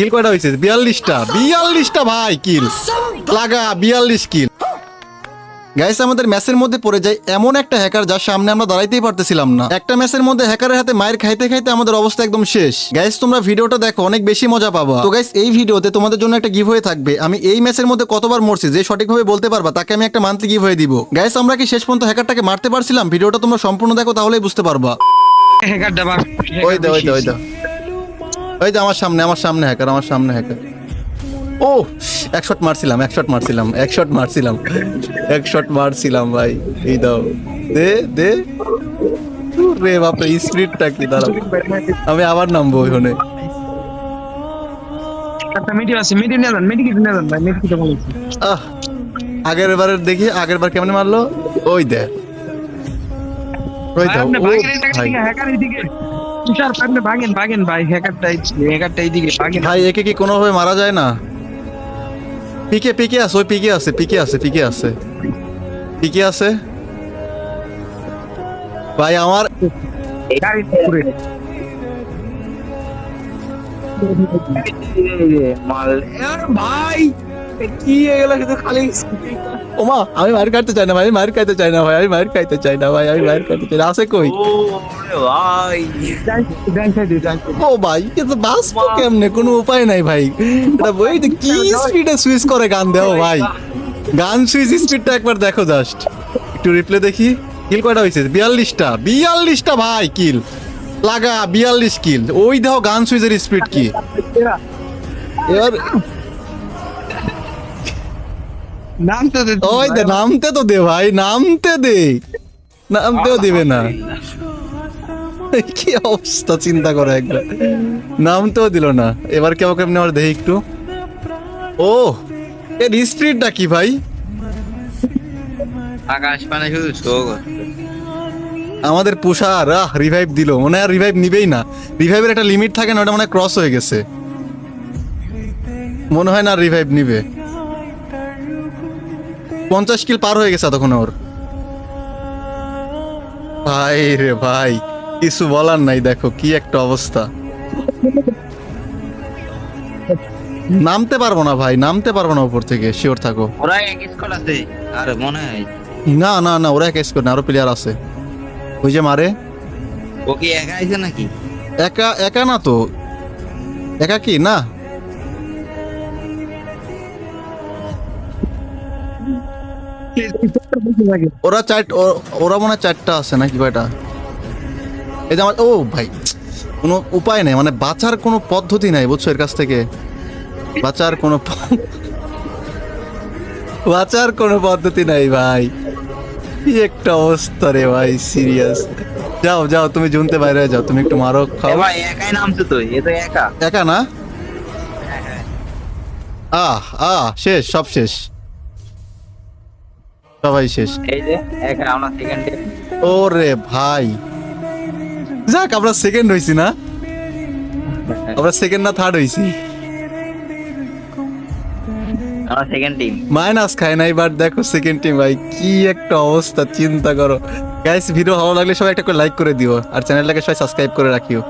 কিল কয়টা হয়েছে? 42টা ভাই, কিল লাগা 42 কিল। গাইস আমাদের ম্যাচের মধ্যে পড়ে যায় এমন একটা হ্যাকার যার সামনে আমরা দাঁড়াইতেই পারতেছিলাম না। একটা ম্যাচের মধ্যে হ্যাকারের হাতে মায়ের খাইতে খাইতে আমাদের অবস্থা একদম শেষ। গাইস তোমরা ভিডিওটা দেখো, অনেক বেশি মজা পাবা। তো গাইস এই ভিডিওতে তোমাদের জন্য একটা গিভওয়ে থাকবে। আমি এই ম্যাচের মধ্যে কতবার মরছি যে সঠিকভাবে বলতে পারবা তাকে আমি একটা মান্থলি গিভওয়ে দিব। গাইস আমরা কি শেষ পর্যন্ত হ্যাকারটাকে মারতে পারছিলাম? ভিডিওটা তোমরা সম্পূর্ণ দেখো, তাহলেই বুঝতে পারবা। ওই দে আমার সামনে হ্যাকার। ও এক শট মারছিলাম ভাই। এই দাও দে রে বাপরে, স্পিডটা কি! দাঁড়াও আমি আবার নামবো ওখানে। আহ আগের বার কেমনে মারলো? ওই দে ভাই, একে কি কোনোভাবে মারা যায় না? পিকে আছে ভাই আমার। ভাই কি এগুলো কিন্তু খালি ওমা, আমি মার খাইতে চাই না ভাই, আছে কই? ও ভাই কিন্তু বাঁচবো কেমনে? কোনো উপায় নাই ভাই। এটা বই কি স্পিডে সুইচ করে গান দেও ভাই। গান সুইচ স্পিডটা একবার দেখো, জাস্ট একটু রিপ্লে দেখি। কিল কয়টা হয়েছে? 42টা ভাই, কিল লাগা 42 কিল। ওই দেখো গান সুইচের স্পিড কি! এবার ওই দে, নামতে তো দে ভাই, নামতেও দিবে না। কি অবস্থা চিন্তা করো একবার, নামতেও দিল না। এবার কেমন আমার দেখি একটু। ও এর স্পিডটা কি ভাই! আকাশ পানে শুধু শো আমাদের পুষার রিভাইভ দিল, মনে হয় রিভাইভ নিবেই না। রিভাইভের একটা লিমিট থাকে না, ওটা মনে হয় ক্রস হয়ে গেছে, মনে হয় না রিভাইভ নিবে। 50 কিল পার হয়ে গেছে তখন ওর। ভাই রে ভাই, কিছু বলার নাই। দেখো কি একটা অবস্থা। নামতে পারবো না ভাই, উপর থেকে, শিওর থাকো। ওরা এক স্কোর আছে আর মনে হয় না ওরা এক স্কোর না, আরো প্লেয়ার আছে। ওই যে মারে, ও কি একা আইছে নাকি? একা না তো, একা কি না। ওরা মনে হয় 4টা আছে নাকি কয়টা? এই যে আমার, ও ভাই কোনো উপায় নাই, মানে বাঁচার কোনো পদ্ধতি নাই, বুঝছো? এর কাছ থেকে বাঁচার কোনো পদ্ধতি নাই ভাই। কি একটা অবস্থা রে ভাই, সিরিয়াস। যাও তুমি জুনতে বাইরে যাও, তুমি একটু মারো খাও। ভাই একাই নামছে তো, এ তো একা না। শেষ, সব শেষ, সবাই শেষ। এই যে একা আমরা সেকেন্ডে। ওরে ভাই, যাক আমরা সেকেন্ড হইছি না, আমরা সেকেন্ড না থার্ড হইছি। আমরা সেকেন্ড টিম। মাইনাস খায় নাই, বাট দেখো সেকেন্ড টিম ভাই, কি একটা অবস্থা চিন্তা করো। গাইস ভিডিও ভালো লাগলে সবাই একটা করে লাইক করে দিও, আর চ্যানেলটাকে সবাই সাবস্ক্রাইব করে রাখিও।